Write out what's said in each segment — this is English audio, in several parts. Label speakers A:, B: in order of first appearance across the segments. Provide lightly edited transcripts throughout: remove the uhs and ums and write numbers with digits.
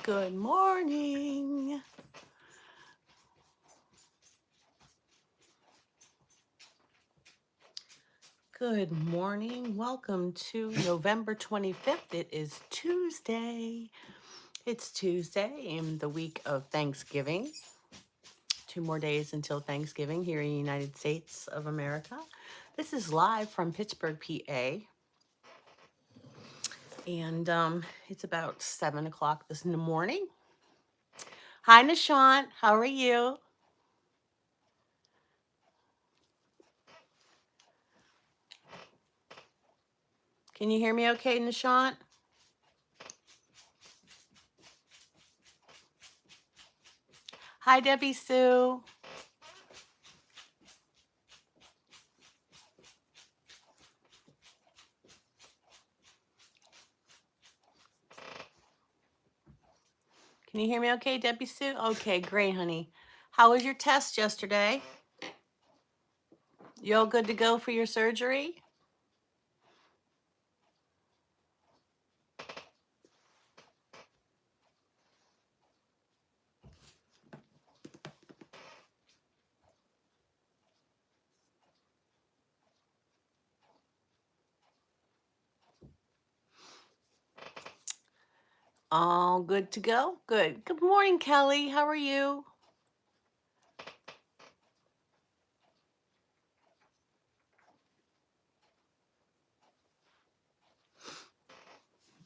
A: Good morning. Good morning. Welcome to November 25th. It is Tuesday. It's Tuesday in the week of Thanksgiving. 2 more days until Thanksgiving here in the United States of America. This is live from Pittsburgh, PA. And it's about 7 o'clock this morning. Hi, Nishant. How are you? Can you hear me okay, Nishant? Hi, Debbie Sue. Can you hear me okay, Debbie Sue? Okay, great, honey. How was your test yesterday? You all good to go for your surgery? All good to go? Good. Good morning, Kelly. How are you?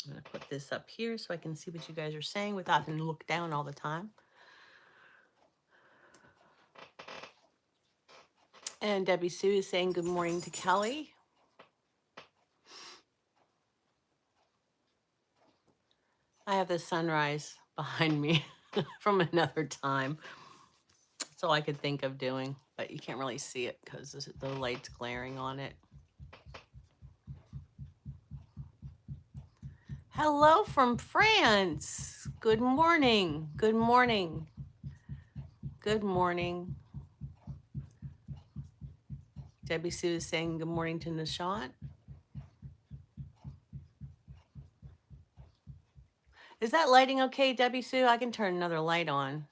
A: I'm going to put this up here so I can see what you guys are saying without having to look down all the time. And Debbie Sue is saying good morning to Kelly. I have the sunrise behind me from another time. That's all I could think of doing, but you can't really see it because the light's glaring on it. Hello from France. Good morning. Good morning. Good morning. Debbie Sue is saying good morning to Nishant. Is that lighting okay, Debbie Sue? I can turn another light on,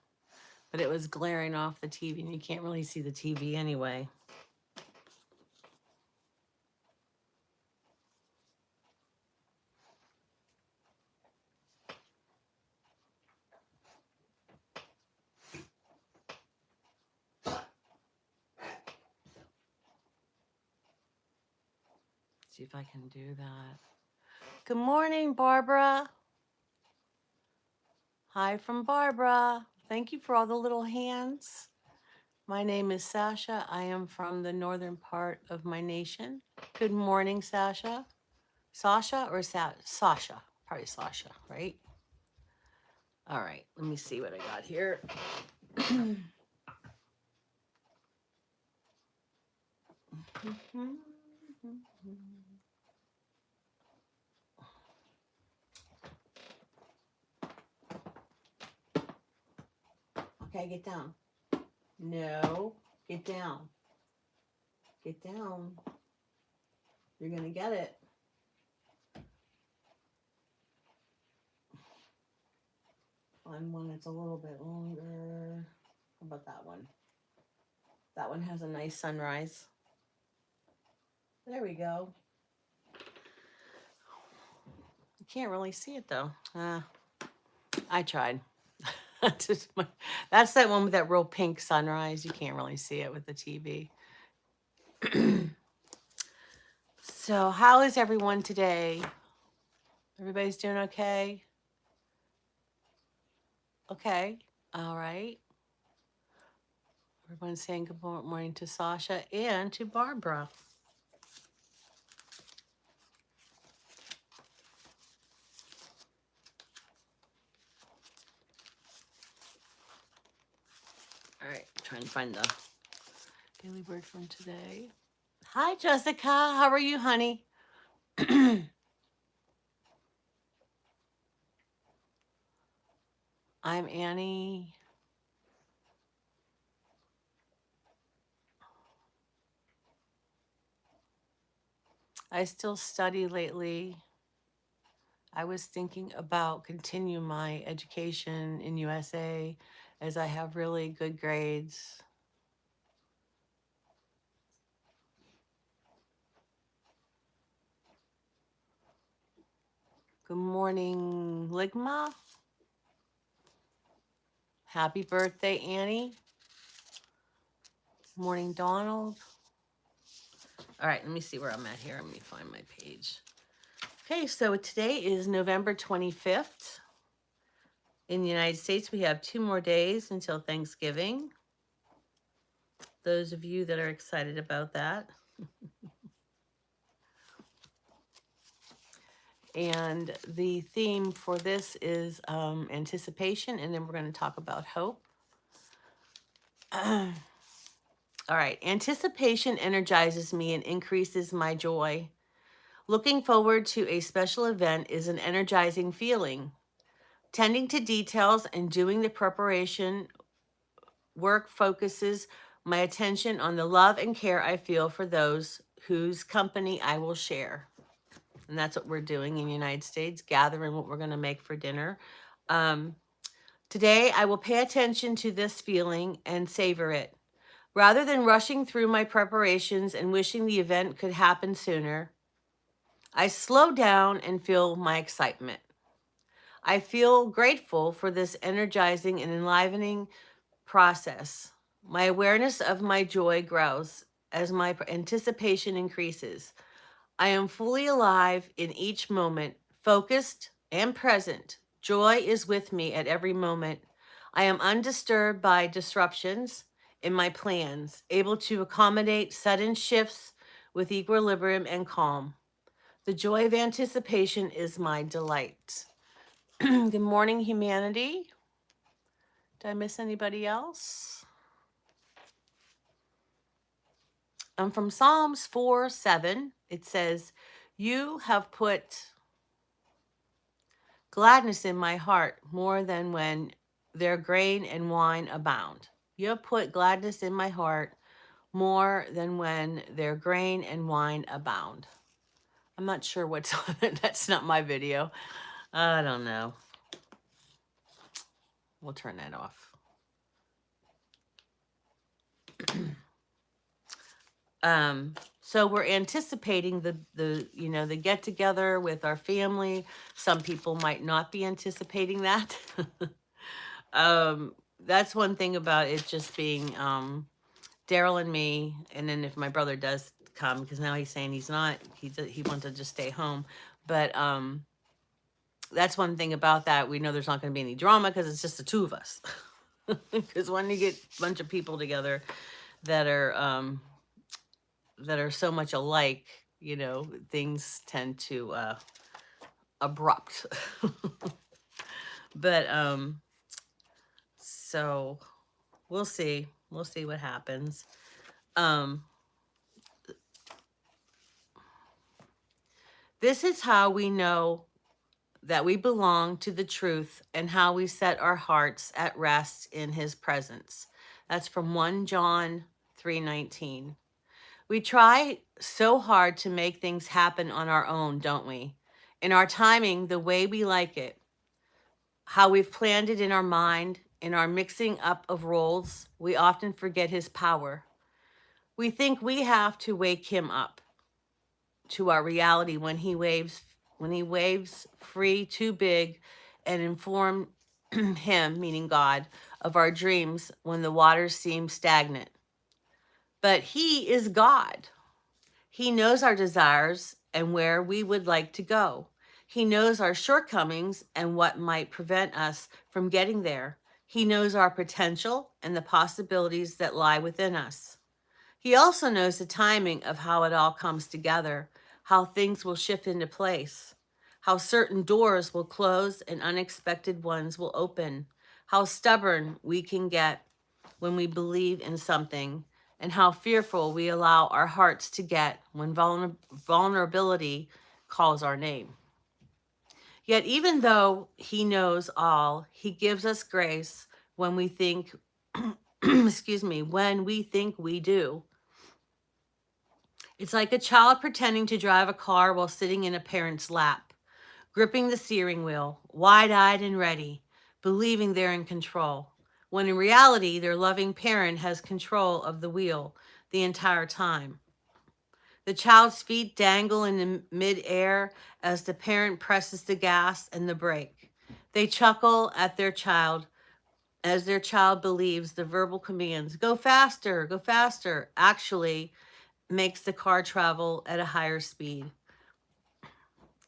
A: but it was glaring off the TV and you can't really see the TV anyway. See if I can do that. Good morning, Barbara. Hi from Barbara. Thank you for all the little hands. My name is Sasha. I am from the northern part of my nation. Good morning, Sasha. Sasha or Sasha? Probably Sasha, right? All right, let me see what I got here. Okay, get down. No, get down. Get down. You're going to get it. Find one that's a little bit longer. How about that one? That one has a nice sunrise. There we go. You can't really see it though. I tried. That's that one with that real pink sunrise. You can't really see it with the TV. So how is everyone today? Everybody's doing okay? Okay. All right. Everyone's saying good morning to Sasha and to Barbara. All right, trying to find the daily word from today. Hi, Jessica. How are you, honey? I'm Annie. I still study lately. I was thinking about continue my education in USA as I have really good grades. Good morning, Ligma. Happy birthday, Annie. Morning, Donald. All right, let me see where I'm at here. Let me find my page. Okay, so today is November 25th. In the United States, we have 2 more days until Thanksgiving. Those of you that are excited about that. And the theme for this is anticipation, and then we're going to talk about hope. All right, anticipation energizes me and increases my joy. Looking forward to a special event is an energizing feeling. Tending to details and doing the preparation work focuses my attention on the love and care I feel for those whose company I will share. And that's what we're doing in the United States, gathering what we're going to make for dinner. Today, I will pay attention to this feeling and savor it. Rather than rushing through my preparations and wishing the event could happen sooner, I slow down and feel my excitement. I feel grateful for this energizing and enlivening process. My awareness of my joy grows as my anticipation increases. I am fully alive in each moment, focused and present. Joy is with me at every moment. I am undisturbed by disruptions in my plans, able to accommodate sudden shifts with equilibrium and calm. The joy of anticipation is my delight. Good morning, humanity. Did I miss anybody else? From Psalms 4:7, it says, "You have put gladness in my heart more than when their grain and wine abound." You have put gladness in my heart more than when their grain and wine abound. I'm not sure what's on it. That's not my video. I don't know. We'll turn that off. So we're anticipating the get together with our family. Some people might not be anticipating that. That's one thing about it just being Daryl and me, and then if my brother does come, because now he's saying he wants to just stay home. But that's one thing about that. We know there's not going to be any drama because it's just the two of us. Because when you get a bunch of people together that are so much alike, things tend to abrupt. But so we'll see what happens. This is how we know that we belong to the truth and how we set our hearts at rest in his presence. That's from 1 John 3:19. We try so hard to make things happen on our own, don't we? In our timing, the way we like it, how we've planned it in our mind, in our mixing up of roles, we often forget his power. We think we have to wake him up to our reality when he waves free too big and inform him, meaning God, of our dreams when the waters seem stagnant. But he is God. He knows our desires and where we would like to go. He knows our shortcomings and what might prevent us from getting there. He knows our potential and the possibilities that lie within us. He also knows the timing of how it all comes together, how things will shift into place, how certain doors will close and unexpected ones will open, how stubborn we can get when we believe in something, and how fearful we allow our hearts to get when vulnerability calls our name. Yet, even though he knows all, he gives us grace when we think, when we think we do. It's like a child pretending to drive a car while sitting in a parent's lap. gripping the steering wheel, wide-eyed and ready, believing they're in control, when in reality, their loving parent has control of the wheel the entire time. The child's feet dangle in the midair as the parent presses the gas and the brake. They chuckle at their child as their child believes the verbal commands, go faster, actually makes the car travel at a higher speed.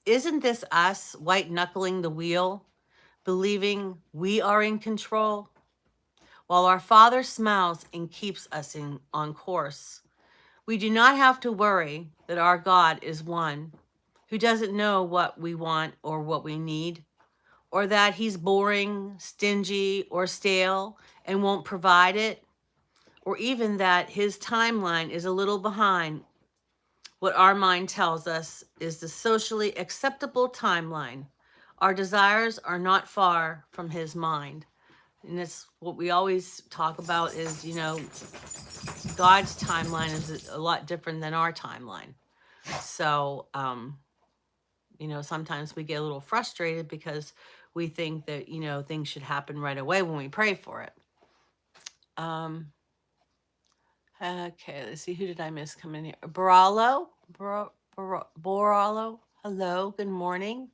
A: Isn't this us white knuckling the wheel, believing we are in control? While our Father smiles and keeps us on course, we do not have to worry that our God is one who doesn't know what we want or what we need, or that he's boring, stingy, or stale and won't provide it, or even that his timeline is a little behind what our mind tells us is the socially acceptable timeline. Our desires are not far from his mind. And that's what we always talk about is, God's timeline is a lot different than our timeline. So, sometimes we get a little frustrated because we think that, things should happen right away when we pray for it. Okay, let's see. Who did I miss come in here? Boralo? Boralo? Hello, good morning.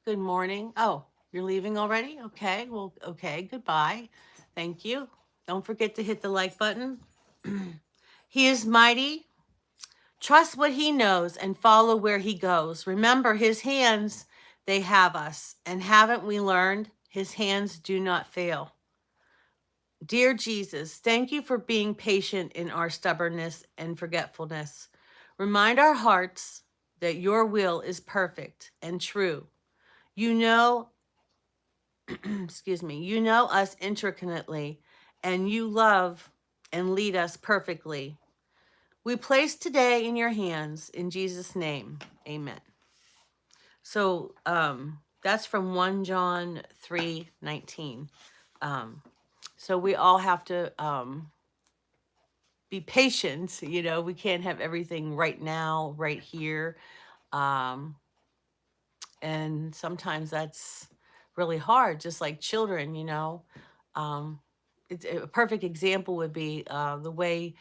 A: Good morning. Oh, you're leaving already? Okay, well, okay, goodbye. Thank you. Don't forget to hit the like button. He is mighty. Trust what he knows and follow where he goes. Remember, his hands, they have us. And haven't we learned? His hands do not fail. Dear Jesus, thank you for being patient in our stubbornness and forgetfulness. Remind our hearts that your will is perfect and true. You know, excuse me, you know us intricately, and you love and lead us perfectly. We place today in your hands, in Jesus' name, amen. So that's from 1 John 3:19. So we all have to be patient. We can't have everything right now, right here. And sometimes that's really hard, just like children. It's a perfect example would be the way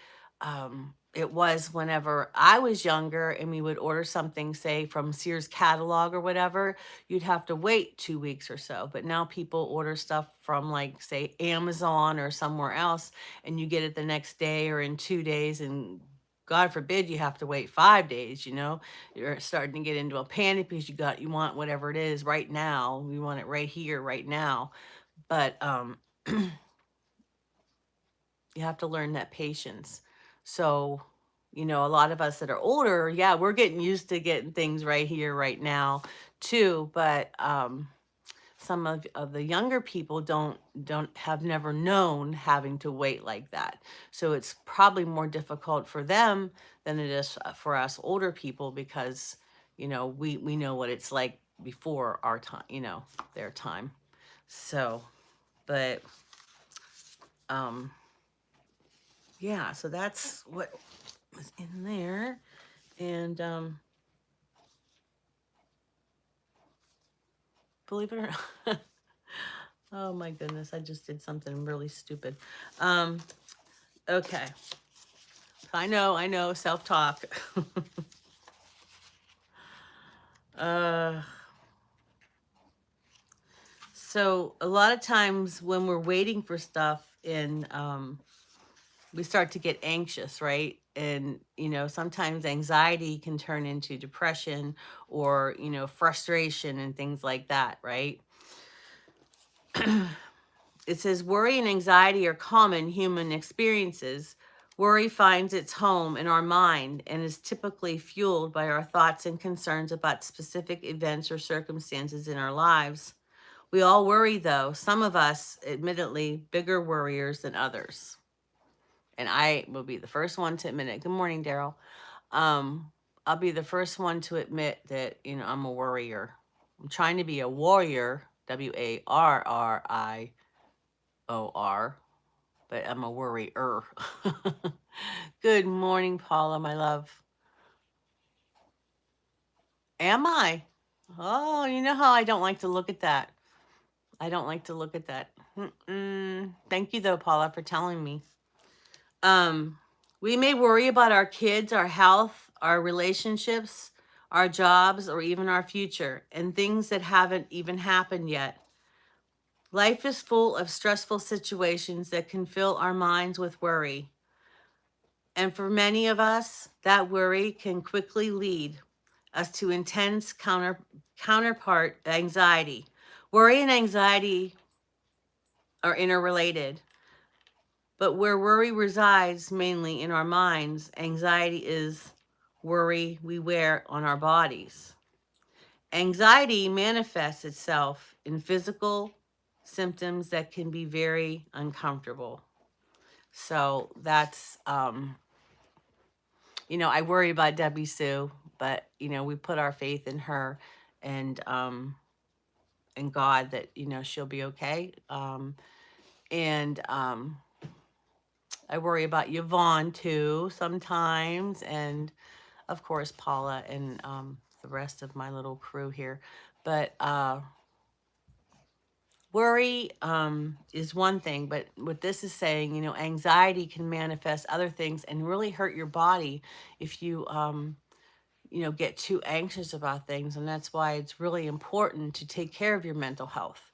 A: it was whenever I was younger and we would order something, say from Sears catalog or whatever. You'd have to wait 2 weeks or so. But now people order stuff from, like, say, Amazon or somewhere else, and you get it the next day or in 2 days. And God forbid you have to wait 5 days. You're starting to get into a panic because you want whatever it is right now. You want it right here, right now. But you have to learn that patience. So, a lot of us that are older, yeah, we're getting used to getting things right here, right now, too. But some of the younger people don't have never known having to wait like that. So it's probably more difficult for them than it is for us older people because, we know what it's like before our time, their time. So, but yeah, so that's what was in there. And believe it or not, oh my goodness, I just did something really stupid. Okay. I know, self-talk. So a lot of times when we're waiting for stuff and we start to get anxious, right? And, sometimes anxiety can turn into depression or, frustration and things like that, right? It says worry and anxiety are common human experiences. Worry finds its home in our mind and is typically fueled by our thoughts and concerns about specific events or circumstances in our lives. We all worry, though, some of us, admittedly, bigger worriers than others. And I will be the first one to admit it. Good morning, Daryl. I'll be the first one to admit that, I'm a worrier. I'm trying to be a warrior, WARRIOR, but I'm a worrier. Good morning, Paula, my love. Am I? Oh, you know how I don't like to look at that. I don't like to look at that. Thank you though, Paula, for telling me. Um, we may worry about our kids, our health, our relationships, our jobs, or even our future, and things that haven't even happened yet. Life is full of stressful situations that can fill our minds with worry. And for many of us, that worry can quickly lead us to intense counterpart anxiety. Worry and anxiety are interrelated, but where worry resides mainly in our minds, anxiety is worry we wear on our bodies. Anxiety manifests itself in physical symptoms that can be very uncomfortable. So that's, I worry about Debbie Sue, but we put our faith in her and God that she'll be okay. And I worry about Yvonne too sometimes, and of course Paula and the rest of my little crew here. But worry is one thing, but what this is saying, anxiety can manifest other things and really hurt your body if you get too anxious about things. And that's why it's really important to take care of your mental health,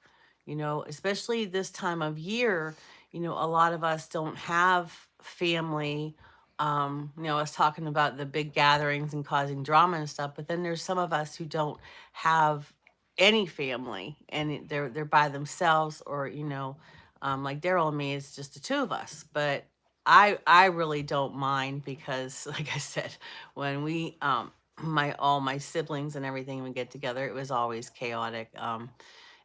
A: especially this time of year. A lot of us don't have family. I was talking about the big gatherings and causing drama and stuff, but then there's some of us who don't have any family and they're by themselves, or like Daryl and me, it's just the two of us. But I really don't mind because, like I said, when we all my siblings and everything would get together, it was always chaotic.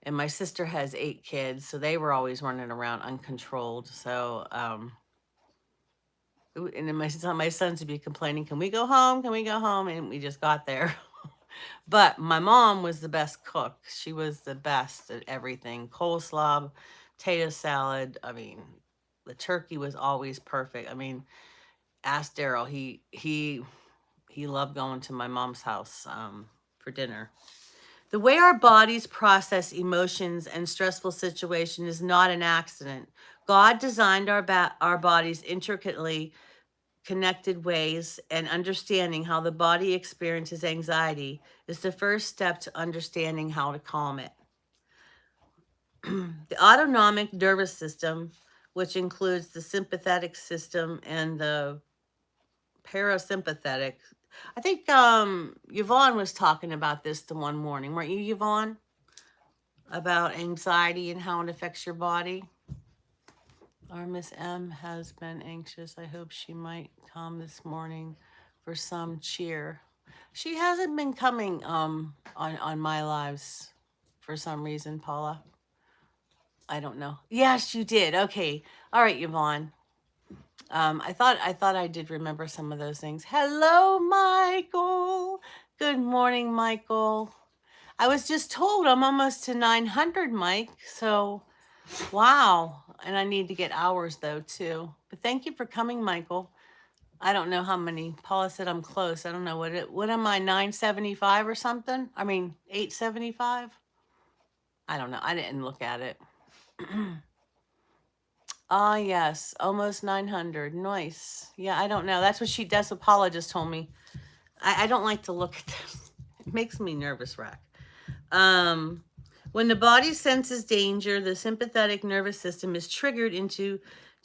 A: And my sister has 8 kids, so they were always running around uncontrolled. So and then my sons would be complaining, can we go home, can we go home, and we just got there. But my mom was the best cook. She was the best at everything. Coleslaw, potato salad, I mean, the turkey was always perfect. I mean, ask Daryl, he loved going to my mom's house for dinner. The way our bodies process emotions and stressful situations is not an accident. God designed our bodies intricately connected ways, and understanding how the body experiences anxiety is the first step to understanding how to calm it. The autonomic nervous system, which includes the sympathetic system and the parasympathetic. I think Yvonne was talking about this the one morning, weren't you, Yvonne? About anxiety and how it affects your body. Our Miss M has been anxious. I hope she might come this morning for some cheer. She hasn't been coming on my lives for some reason, Paula. I don't know. Yes, you did. Okay. All right, Yvonne. I thought I did remember some of those things. Hello, Michael. Good morning, Michael. I was just told I'm almost to 900, Mike. So, wow. And I need to get hours though too. But thank you for coming, Michael. I don't know how many. Paula said I'm close. I don't know what am I, 975 or something? I mean, 875? I don't know. I didn't look at it. Ah, yes, almost 900. Nice. Yeah, I don't know. That's what Paula just told me. I don't like to look at this. It makes me nervous, Rack. Um, when the body senses danger, the sympathetic nervous system is triggered to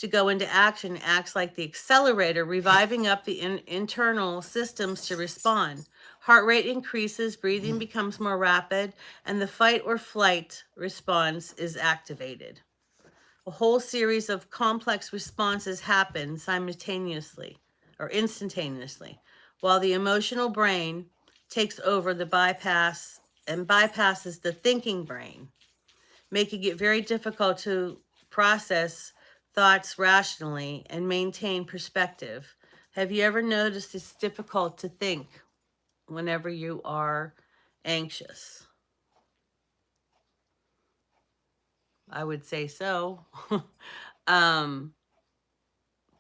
A: go into action, acts like the accelerator, reviving up the internal systems to respond. Heart rate increases, breathing becomes more rapid, and the fight or flight response is activated. A whole series of complex responses happen simultaneously or instantaneously, while the emotional brain takes over the bypasses the thinking brain, making it very difficult to process thoughts rationally and maintain perspective. Have you ever noticed it's difficult to think whenever you are anxious? I would say so. um,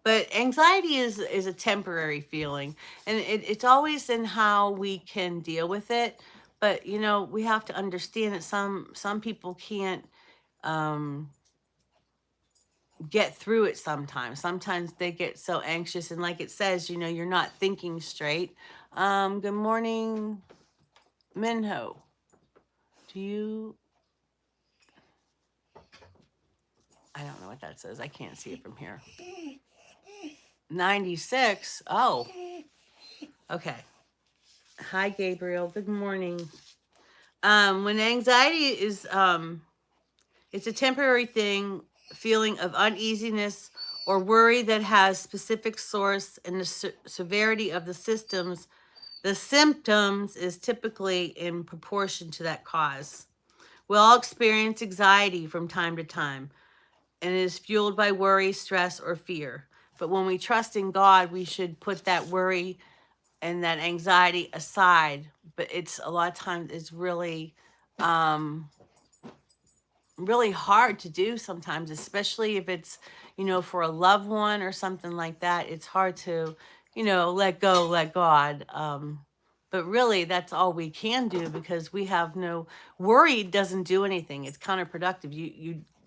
A: but anxiety is a temporary feeling, and it's always in how we can deal with it. But, you know, we have to understand that some people can't um, get through it sometimes. Sometimes they get so anxious, and like it says, you know, you're not thinking straight. Good morning, Minho. Do you, I don't know what that says. I can't see it from here. 96. Oh, okay. Hi, Gabriel. Good morning. When anxiety is, it's a temporary thing, feeling of uneasiness or worry that has specific source, and the severity of the symptoms is typically in proportion to that cause. We all experience anxiety from time to time, and it is fueled by worry, stress, or fear. But when we trust in God, we should put that worry and that anxiety aside. But it's a lot of times it's really um really hard to do sometimes, especially if it's, you know, for a loved one or something like that. It's hard to, you know, let go, let God. But really, that's all we can do, because we have no worry. Doesn't do anything. It's counterproductive.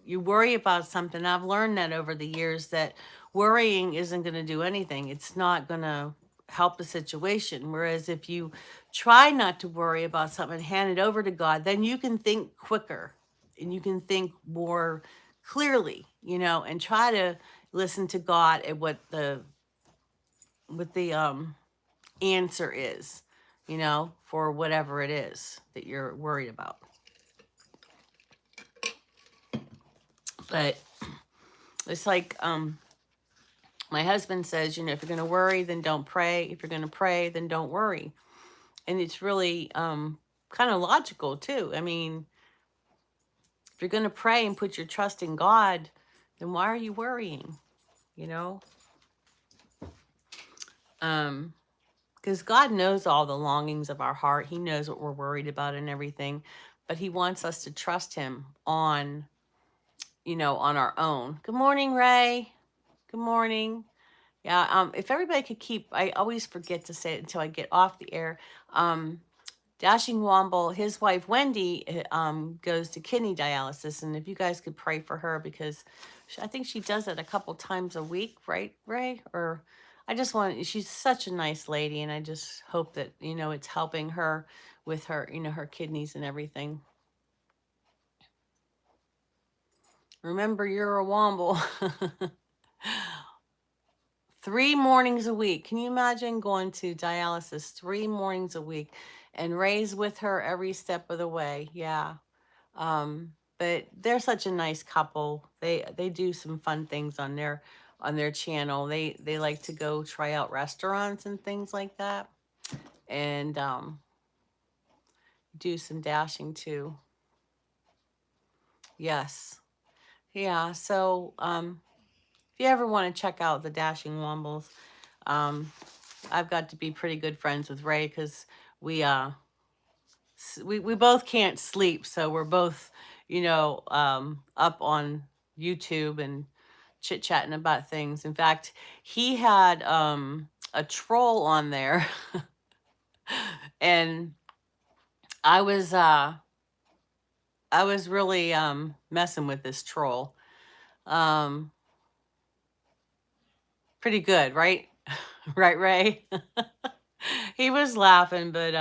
A: You worry about something. I've learned that over the years, that worrying isn't going to do anything. It's not going to help the situation. Whereas if you try not to worry about something and hand it over to God, then you can think quicker and you can think more clearly, you know, and try to listen to God at what the answer is, you know, for whatever it is that you're worried about. But it's like my husband says, you know, if you're going to worry, then don't pray. If you're going to pray, then don't worry. And it's really kind of logical too. I mean, if you're going to pray and put your trust in God, then why are you worrying? You know? Because God knows all the longings of our heart. He knows what we're worried about and everything. But he wants us to trust him on, you know, on our own. Good morning, Ray. Good morning. Yeah, if everybody could keep, I always forget to say it until I get off the air. Dashing Womble, his wife Wendy, goes to kidney dialysis, and if you guys could pray for her, because I think she does it a couple times a week, right, Ray? Or I just want, she's such a nice lady, and I just hope that, you know, it's helping her with her, you know, her kidneys and everything. Remember, you're a Womble. 3 mornings a week. Can you imagine going to dialysis 3 mornings a week, and Ray's with her every step of the way? Yeah. But they're such a nice couple. They do some fun things on their channel. They like to go try out restaurants and things like that, and do some dashing too. Yes. Yeah. So if you ever want to check out the Dashing Wombles, I've got to be pretty good friends with Ray, because we we both can't sleep, so we're both, you know, up on YouTube and chit chatting about things. In fact, he had a troll on there, and I was uh I was really messing with this troll. Um, Pretty good, right? Right, Ray? He was laughing, but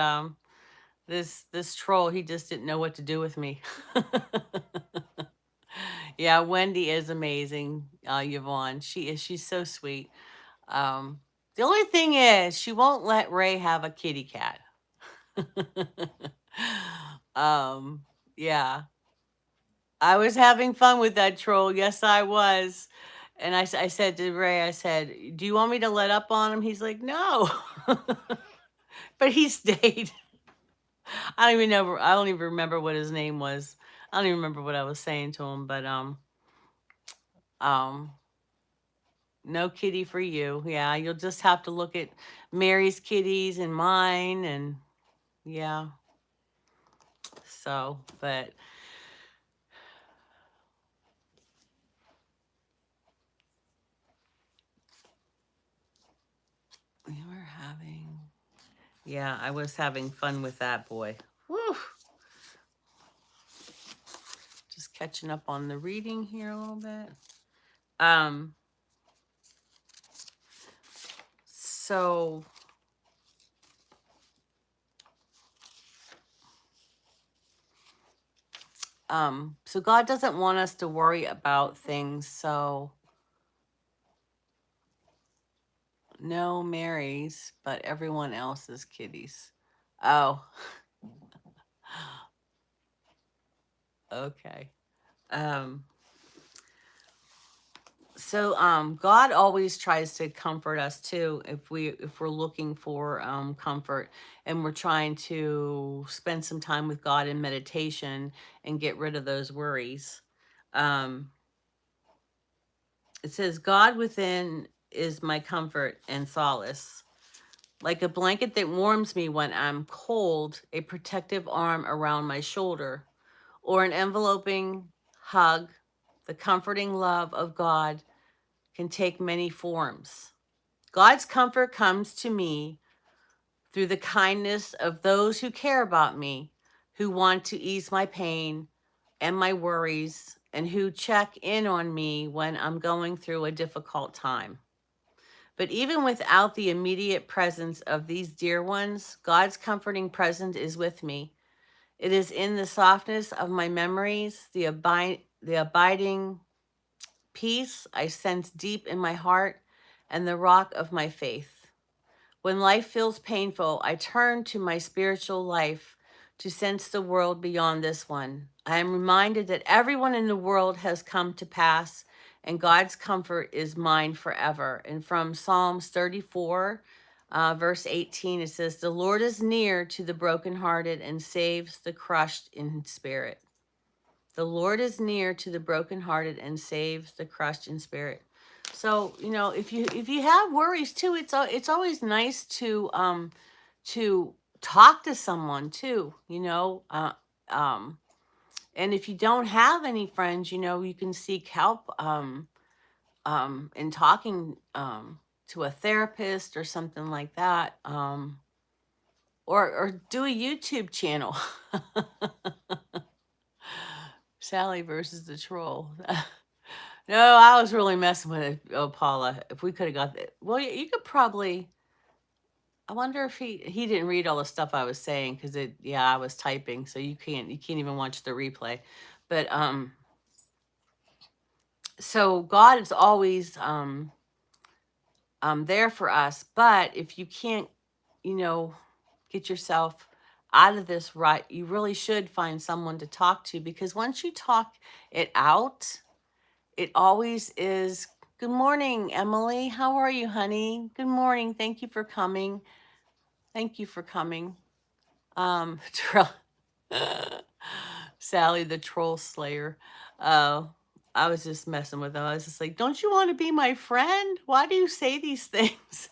A: this troll, he just didn't know what to do with me. Yeah, Wendy is amazing, Yvonne. She's so sweet. The only thing is, she won't let Ray have a kitty cat. um, yeah. I was having fun with that troll. Yes, I was. And I said to Ray, I said, do you want me to let up on him? He's like, no. But he stayed. I don't even remember what his name was. I don't even remember what I was saying to him, but um no kitty for you. Yeah, you'll just have to look at Mary's kitties and mine, and yeah. So, but we were having, yeah, I was having fun with that boy. Woo. Just catching up on the reading here a little bit. Um, so so God doesn't want us to worry about things. So no Marys, but everyone else's kitties. Oh, okay. Um, so God always tries to comfort us too if we're looking for comfort, and we're trying to spend some time with God in meditation and get rid of those worries. Um, it says, God within is my comfort and solace. Like a blanket that warms me when I'm cold, a protective arm around my shoulder, or an enveloping hug, the comforting love of God can take many forms. God's comfort comes to me through the kindness of those who care about me, who want to ease my pain and my worries, and who check in on me when I'm going through a difficult time. But even without the immediate presence of these dear ones, God's comforting presence is with me. It is in the softness of my memories, the abiding peace I sense deep in my heart, and the rock of my faith. When life feels painful, I turn to my spiritual life to sense the world beyond this one. I am reminded that everyone in the world has come to pass, and God's comfort is mine forever. And from Psalms 34, verse 18, it says, The Lord is near to the brokenhearted and saves the crushed in spirit. The Lord is near to the brokenhearted and saves the crushed in spirit. So, if you have worries too, it's always nice to talk to someone too, and if you don't have any friends, you can seek help in talking to a therapist or something like that, or do a YouTube channel. Sally versus the troll. No, I was really messing with it, oh, Paula. If we could have got that, well, you could probably. I wonder if he didn't read all the stuff I was saying because yeah, I was typing, so you can't even watch the replay. But so God is always there for us. But if you can't, you know, get yourself out of this rut, you really should find someone to talk to, because once you talk it out, it always is. Good morning, Emily. How are you, honey? Good morning. Thank you for coming. Thank you for coming. Tro- Sally the troll slayer. Uh, I was just messing with them. I was just like, don't you want to be my friend? Why do you say these things?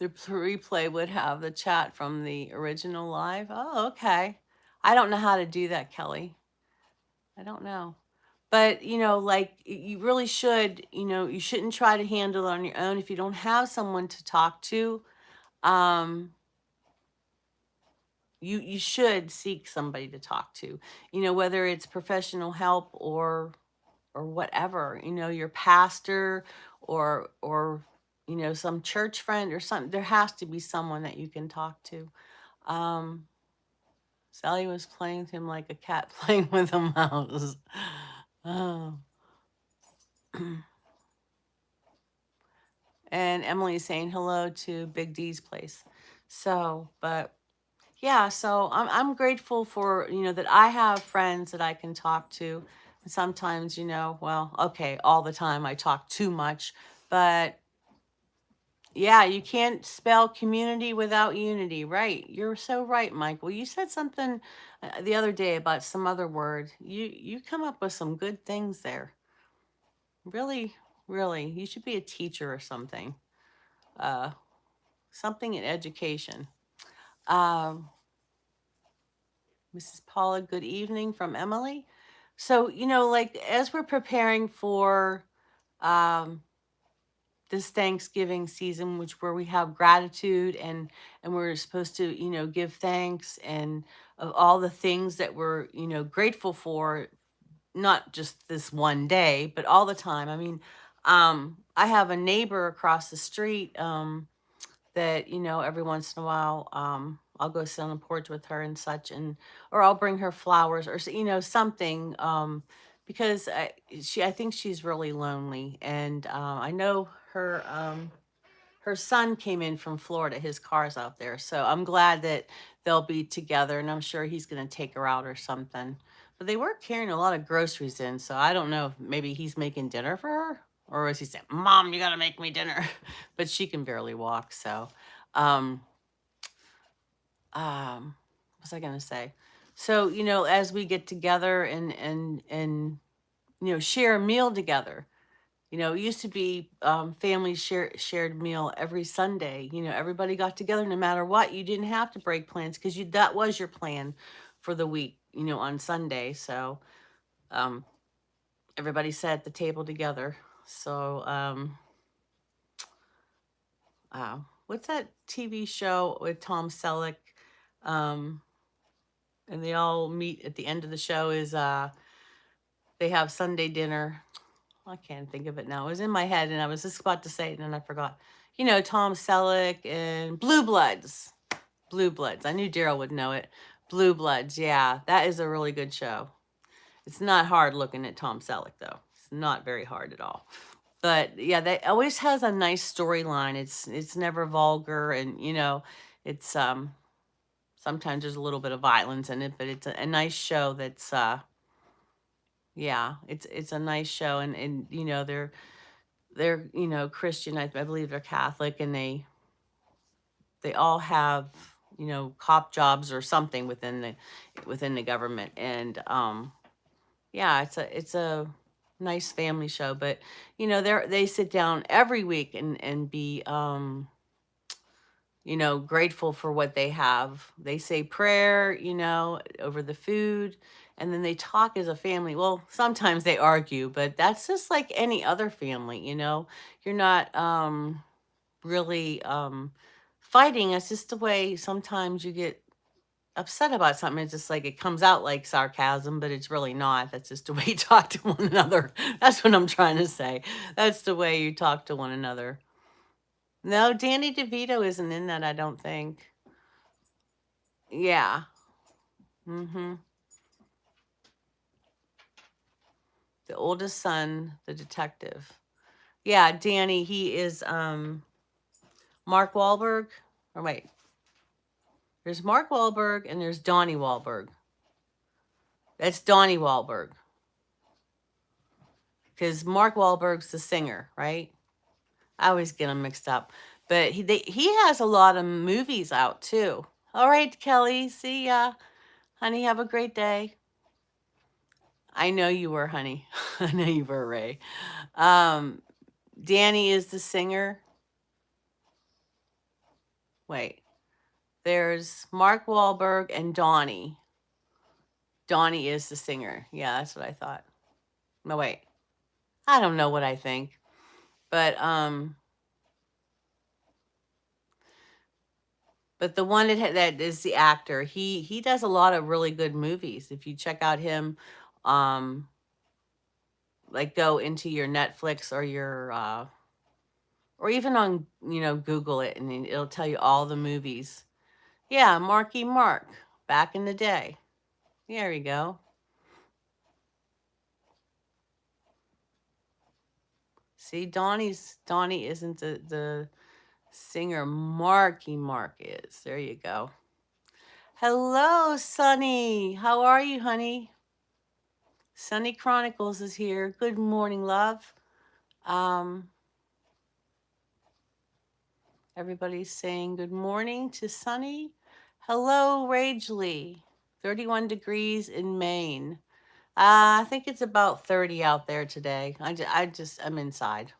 A: The replay would have the chat from the original live. Oh, okay. I don't know how to do that, Kelly. I don't know. But, like, you really should, you shouldn't try to handle it on your own if you don't have someone to talk to. Um, you should seek somebody to talk to, whether it's professional help or whatever, your pastor or some church friend or something. There has to be someone that you can talk to. um Sally was playing with him like a cat playing with a mouse. Oh. And Emily's saying hello to Big D's place. So, but yeah, so I'm grateful for, that I have friends that I can talk to. And sometimes, well, okay, all the time I talk too much, but yeah, you can't spell community without unity, right? You're so right, Michael. You said something the other day about some other word. You come up with some good things there. Really, really, you should be a teacher or something. Uh, Something in education. Um, Mrs. Paula, good evening from Emily. So, like as we're preparing for um, this Thanksgiving season, which where we have gratitude and we're supposed to, give thanks and of all the things that we're, grateful for, not just this one day, but all the time. I mean, I have a neighbor across the street. That every once in a while I'll go sit on the porch with her and such, and or I'll bring her flowers or something, because I think she's really lonely, and I know her son came in from Florida. His car's out there, so I'm glad that they'll be together, and I'm sure he's going to take her out or something. But they were carrying a lot of groceries in, so I don't know if maybe he's making dinner for her, or is he saying, "Mom, you got to make me dinner," but she can barely walk, so. Um, what was I going to say? So, as we get together and share a meal together. It used to be family shared meal every Sunday. Everybody got together no matter what. You didn't have to break plans because that was your plan for the week. On Sunday. So um, everybody sat at the table together. So what's that TV show with Tom Selleck? Um, and they all meet at the end of the show. Is they have Sunday dinner. I can't think of it now. It was in my head, and I was just about to say it, and then I forgot. Tom Selleck and Blue Bloods. Blue Bloods. I knew Daryl would know it. Blue Bloods. Yeah, that is a really good show. It's not hard looking at Tom Selleck, though. It's not very hard at all. But yeah, that always has a nice storyline. It's never vulgar, and it's sometimes there's a little bit of violence in it, but it's a nice show. That's yeah, it's a nice show, and they're Christian. I believe they're Catholic, and they all have cop jobs or something within the government, and yeah, it's a nice family show. But they sit down every week and be grateful for what they have. They say prayer, over the food, and then they talk as a family. Well, sometimes they argue, but that's just like any other family. You're not really fighting. It's just the way sometimes you get upset about something. It's just like it comes out like sarcasm, but it's really not. That's just the way you talk to one another. That's what I'm trying to say. That's the way you talk to one another. No, Danny DeVito isn't in that, I don't think. Yeah. Mm-hmm. The oldest son, the detective. Yeah, Danny, he is Mark Wahlberg. Or wait. There's Mark Wahlberg and there's Donnie Wahlberg. That's Donnie Wahlberg. Because Mark Wahlberg's the singer, right? I always get them mixed up. But he has a lot of movies out too. All right, Kelly. See ya. Honey, have a great day. I know you were, honey. I know you were, Ray. Um, Danny is the singer. Wait. There's Mark Wahlberg and Donnie. Donnie is the singer. Yeah, that's what I thought. No, wait. I don't know what I think. But the one that is the actor, he does a lot of really good movies. If you check out him, um, like go into your Netflix or your or even on Google it, and it'll tell you all the movies. Yeah, Marky Mark, back in the day. There you go. See, Donnie isn't the singer. Marky Mark is. There you go. Hello, Sunny. How are you, honey? Sunny Chronicles is here. Good morning, love. Um, Everybody's saying good morning to Sunny. Hello, Ragely. 31 degrees in Maine. I think it's about 30 out there today. I'm inside.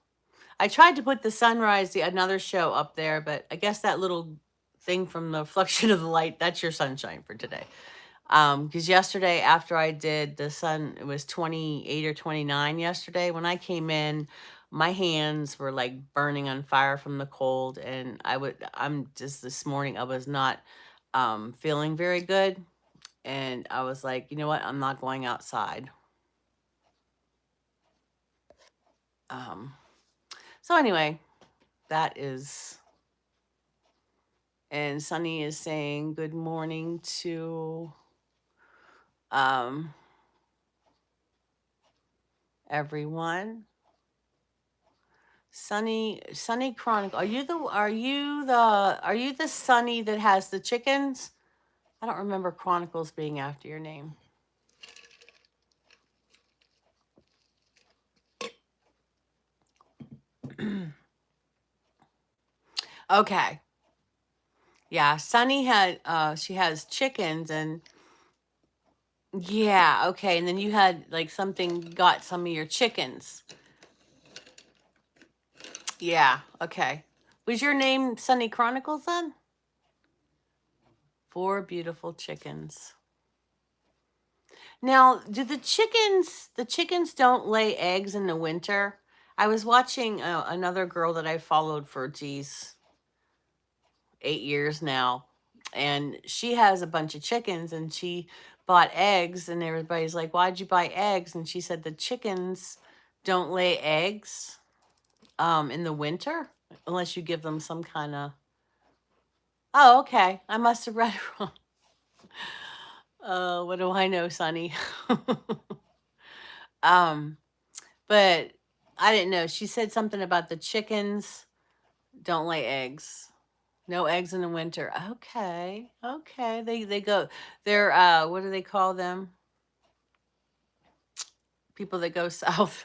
A: I tried to put the sunrise, another show up there, but I guess that little thing from the reflection of the light, that's your sunshine for today. Because yesterday after I did the sun, it was 28 or 29 yesterday. When I came in, my hands were like burning on fire from the cold, and I'm just this morning I was not feeling very good, and I was like, you know what, I'm not going outside. Um, so anyway, that is, and Sunny is saying good morning to um everyone. Sunny Chronicle. Are you the Sunny that has the chickens? I don't remember Chronicles being after your name. Okay. Yeah, Sunny had she has chickens, and yeah, okay. And then you had like something got some of your chickens. Yeah, okay. Was your name Sunny Chronicles then? 4 beautiful chickens. Now, do the chickens don't lay eggs in the winter? I was watching another girl that I followed for, geez, 8 years now, and she has a bunch of chickens, and she bought eggs, and everybody's like, "Why'd you buy eggs?" And she said the chickens don't lay eggs in the winter unless you give them some kind of. Oh, okay. I must have read it wrong. What do I know, Sonny? um, but I didn't know. She said something about the chickens don't lay eggs. No eggs in the winter. Okay. Okay. They go. They're what do they call them? People that go south.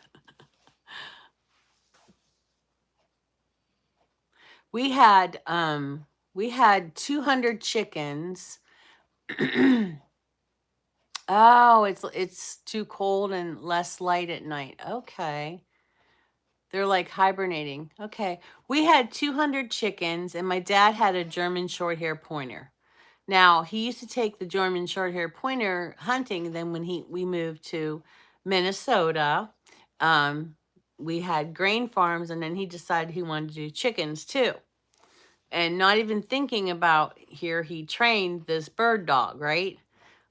A: We had 200 chickens. Oh, it's too cold and less light at night. Okay. They're like hibernating. Okay. We had 200 chickens, and my dad had a German short hair pointer. Now, he used to take the German short hair pointer hunting. Then when we moved to Minnesota, um, we had grain farms, and then he decided he wanted to do chickens too. And not even thinking about here, he trained this bird dog, right?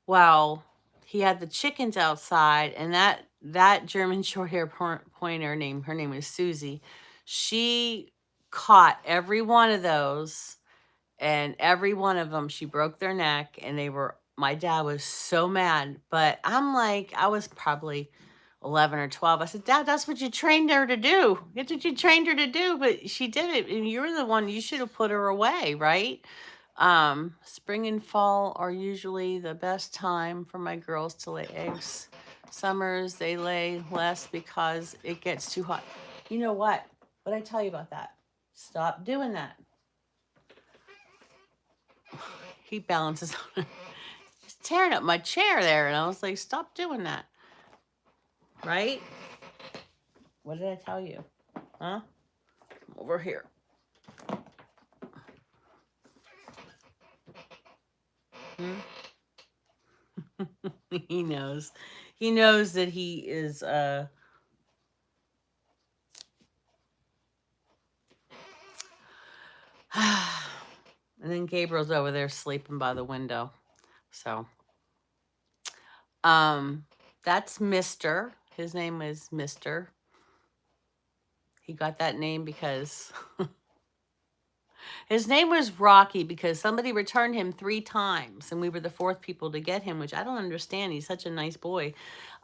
A: Well, he had the chickens outside, and that German short hair pointer her name was Susie. She caught every one of those, and every one of them she broke their neck, and my dad was so mad, but I'm like, I was probably 11 or 12. I said, Dad, that's what you trained her to do. That's what you trained her to do, but she did it, and you're the one, you should have put her away, right? Spring and fall are usually the best time for my girls to lay eggs. Summers they lay less because it gets too hot. You know what? What did I tell you about that? Stop doing that. He balances on it. He's tearing up my chair there, and I was like, stop doing that. Right? What did I tell you? Huh? Over here. Hmm? He knows. He knows that he is and then Gabriel's over there sleeping by the window. So that's Mr. His name is Mr. He got that name because his name was Rocky because somebody returned him 3 times, and we were the 4th people to get him, which I don't understand. He's such a nice boy.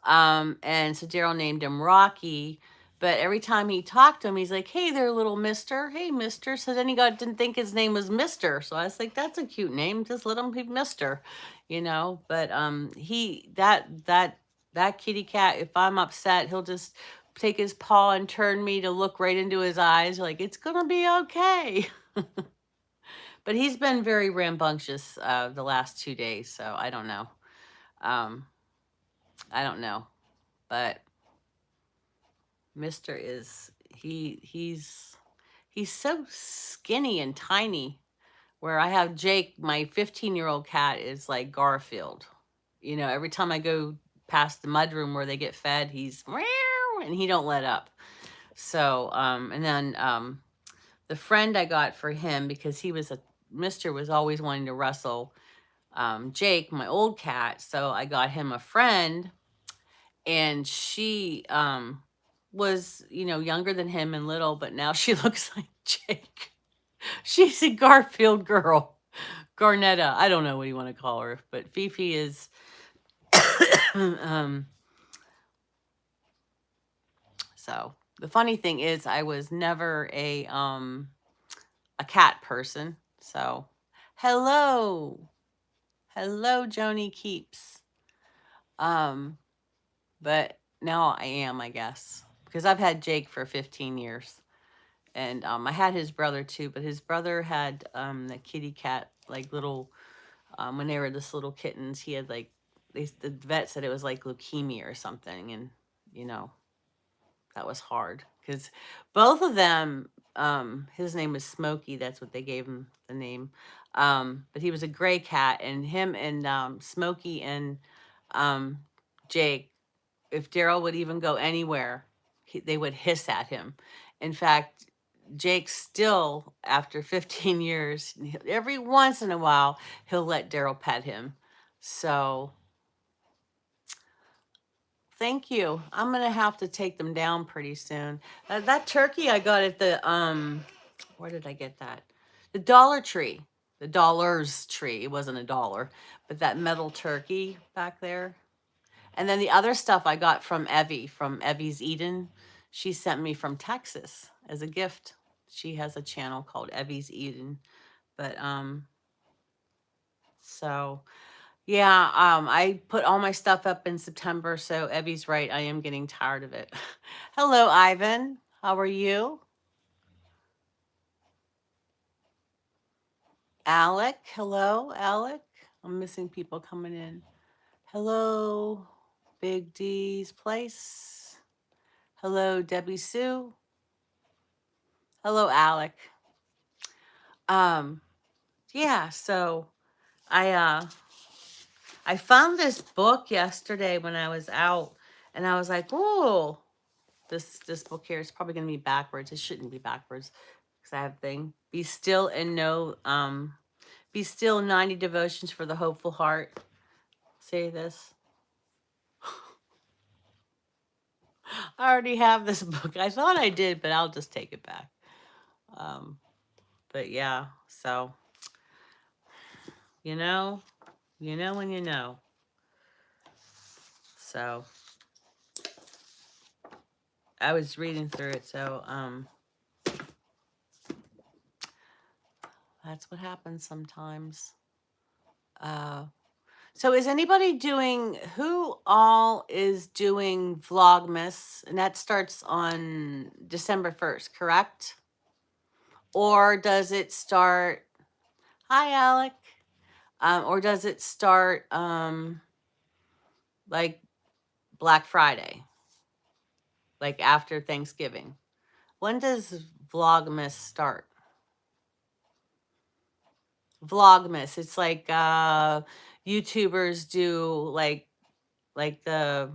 A: And so Daryl named him Rocky. But every time he talked to him, he's like, "Hey there, little mister. Hey, mister." So then didn't think his name was Mister. So I was like, "That's a cute name. Just let him be Mister," you know. But that kitty cat, if I'm upset, he'll just take his paw and turn me to look right into his eyes, like it's gonna be okay. But he's been very rambunctious the last 2 days, so I don't know. Um, I don't know, but Mister is he's so skinny and tiny. Where I have Jake, my 15-year-old cat is like Garfield. You know, every time I go past the mudroom where they get fed, he's meow, and he don't let up. So, and then the friend I got for him, because Mr. was always wanting to wrestle Jake, my old cat. So I got him a friend, and she was, younger than him and little, but now she looks like Jake. She's a Garfield girl. Garnetta. I don't know what you want to call her, but Fifi is um so the funny thing is I was never a cat person. So hello. Hello, Joni Keeps. Um but now I am, I guess, because I've had Jake for 15 years. And I had his brother too, but his brother had the kitty cat, like little, when they were just little kittens, he had like, the vet said it was like leukemia or something. And, you know, that was hard because both of them, his name was Smokey. That's what they gave him the name. But he was a gray cat, and him and Smokey and um, Jake, if Daryl would even go anywhere, they would hiss at him. In fact, Jake still, after 15 years, every once in a while, he'll let Daryl pet him. So thank you. I'm gonna have to take them down pretty soon. That turkey I got at the where did I get that? The Dollar Tree, the Dollars Tree. It wasn't a dollar, but that metal turkey back there. And then the other stuff I got from Evie's Eden. She sent me from Texas as a gift. She has a channel called Evie's Eden. But so yeah, I put all my stuff up in September, so Evie's right. I am getting tired of it. Hello, Ivan. How are you? Alec. Hello, Alec. I'm missing people coming in. Hello, Big D's Place. Hello, Debbie Sue. Hello, Alec. Um, yeah, so I I found this book yesterday when I was out, and I was like, "Oh, this book here is probably going to be backwards. It shouldn't be backwards because I have a thing. Be still and know. Be still. 90 devotions for the hopeful heart. Say this. I already have this book. I thought I did, but I'll just take it back. Um, but yeah, so you know, when you know. So I was reading through it, so that's what happens sometimes. Uh, so is anybody doing, who all is doing Vlogmas? And that starts on December 1st, correct? Or does it start, hi Alec, or does it start like Black Friday, like after Thanksgiving? When does Vlogmas start? Vlogmas, it's like YouTubers do like the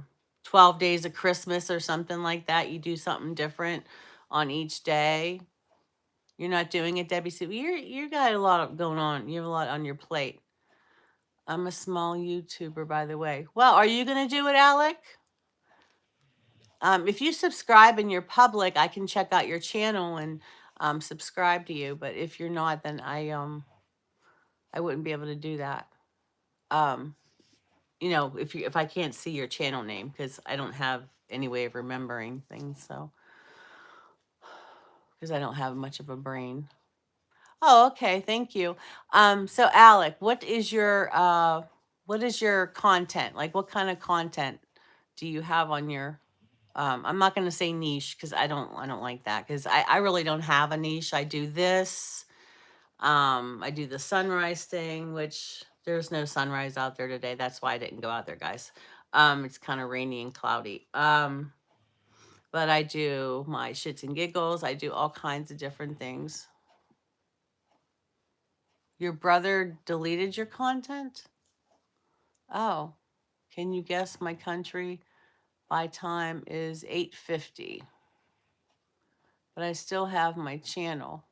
A: 12 days of Christmas or something like that. You do something different on each day. You're not doing it, Debbie Sue. You got a lot of going on. You have a lot on your plate. I'm a small YouTuber, by the way. Well, are you gonna do it, Alec? If you subscribe and you're public, I can check out your channel and subscribe to you. But if you're not, then I wouldn't be able to do that. Um, if I can't see your channel name, because I don't have any way of remembering things, so because I don't have much of a brain. Oh, okay, thank you. So Alec, what is your content? Like, what kind of content do you have on your I'm not going to say niche because I don't like that, because I really don't have a niche. I do this. I do the sunrise thing, which there's no sunrise out there today. That's why I didn't go out there, guys. It's kind of rainy and cloudy. But I do my shits and giggles. I do all kinds of different things. Your brother deleted your content? Oh, can you guess my country? My time is 8:50. but I still have my channel.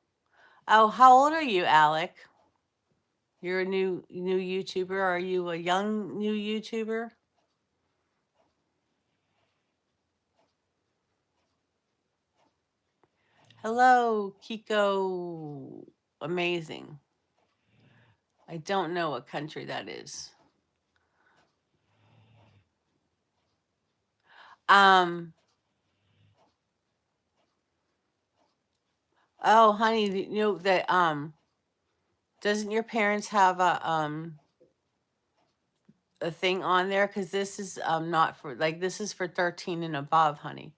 A: Oh, how old are you, Alec? You're a new YouTuber. Are you a young new YouTuber? Hello, Kiko. Amazing. I don't know what country that is. Um. Oh, honey, you know that doesn't your parents have a thing on there? Because this is not for like this is for 13 and above, honey.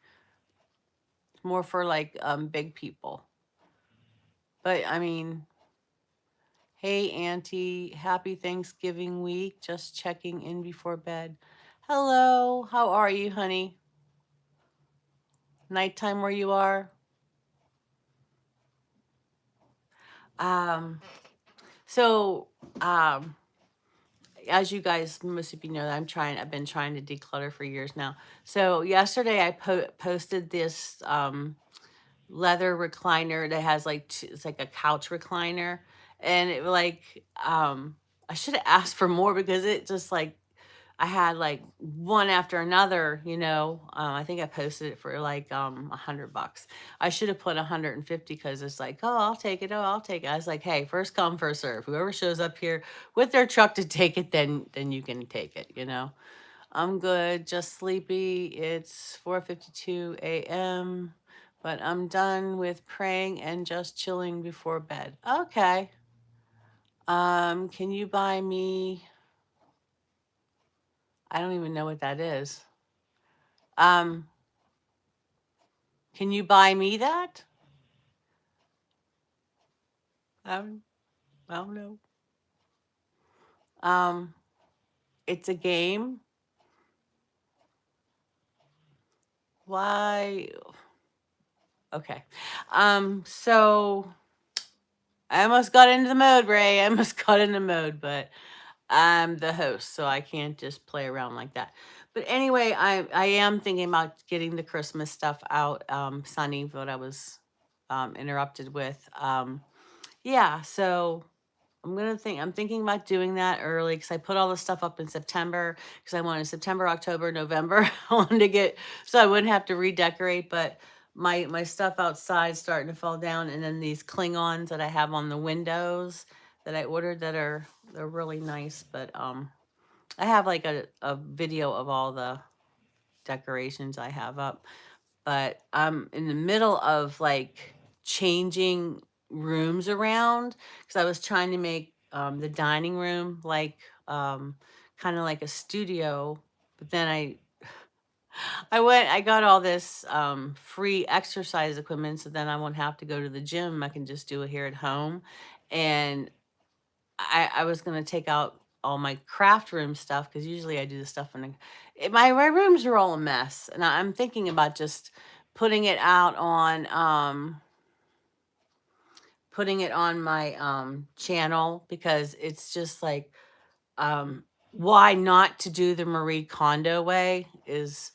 A: It's more for like big people. But I mean, hey, Auntie, happy Thanksgiving week. Just checking in before bed. Hello, how are you, honey? Nighttime where you are? Um, so, um, as you guys, most of you know, I've been trying to declutter for years now. So, yesterday I posted this leather recliner that has like, it's like a couch recliner. And it like, I should have asked for more because it just like, I had like one after another, you know. I think I posted it for like $100. I should have put 150 because it's like, oh, I'll take it. Oh, I'll take it. I was like, hey, first come, first serve. Whoever shows up here with their truck to take it, then you can take it, you know. I'm good, just sleepy. It's 4:52 a.m. But I'm done with praying and just chilling before bed. Okay. Can you buy me? I don't even know what that is. Um, Can you buy me that? Um, I don't know. Um, it's a game. Why? Okay. So I almost got into the mode, Ray. I almost got into mode, but I'm the host, so I can't just play around like that. But anyway, I am thinking about getting the Christmas stuff out, Sunny, what I was interrupted with. Yeah, so I'm thinking about doing that early because I put all the stuff up in September because I wanted September, October, November. I wanted to get so I wouldn't have to redecorate, but my stuff outside starting to fall down, and then these Klingons that I have on the windows that I ordered that they're really nice, but I have like a video of all the decorations I have up, but I'm in the middle of like changing rooms around because I was trying to make the dining room like kind of like a studio, but then I got all this free exercise equipment, so then I won't have to go to the gym. I can just do it here at home, and I was gonna take out all my craft room stuff because usually I do the stuff in my rooms are all a mess, and I'm thinking about just putting it out on putting it on my channel because it's just like why not to do the Marie Kondo way is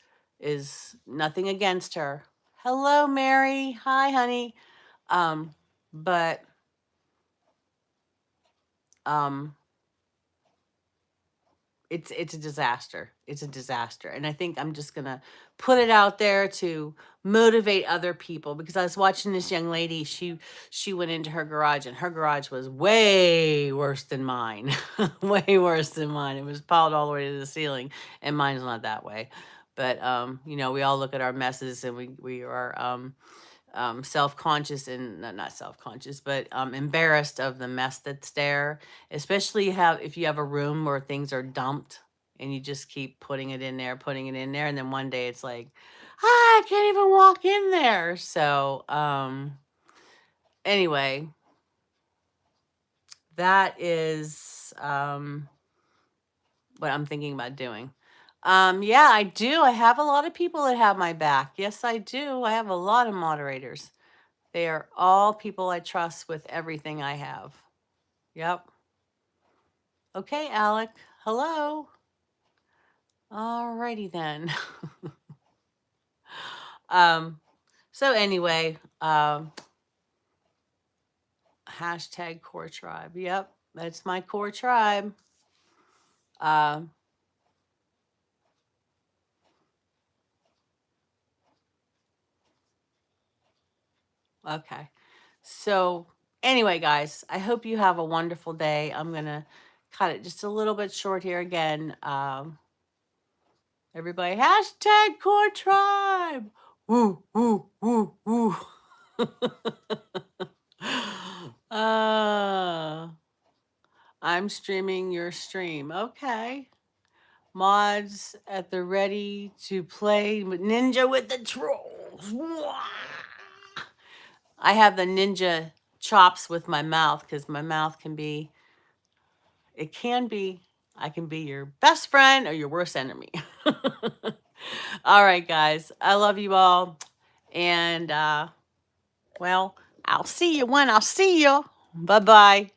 A: nothing against her. Hello, Mary. Hi, honey. Um, but um it's a disaster. It's a disaster. And I think I'm just gonna put it out there to motivate other people because I was watching this young lady. She went into her garage and her garage was way worse than mine. Way worse than mine. It was piled all the way to the ceiling, and mine's not that way. But you know, we all look at our messes and we are self-conscious and not self-conscious but embarrassed of the mess that's there, especially have if you have a room where things are dumped and you just keep putting it in there, and then one day it's like, I can't even walk in there. So anyway, that is what I'm thinking about doing. Yeah, I do. I have a lot of people that have my back. Yes, I do. I have a lot of moderators. They are all people I trust with everything I have. Yep. Okay, Alec. Hello. Alrighty then. um, So anyway, hashtag core tribe. Yep, that's my core tribe. Okay. So anyway, guys, I hope you have a wonderful day. I'm gonna cut it just a little bit short here again. Everybody, hashtag core tribe. Woo, woo, woo, woo. I'm streaming your stream. Okay. Mods at the ready to play with Ninja with the Trolls. I have the ninja chops with my mouth because my mouth can be, I can be your best friend or your worst enemy. All right, guys. I love you all. And, well, I'll see you when I'll see you. Bye-bye.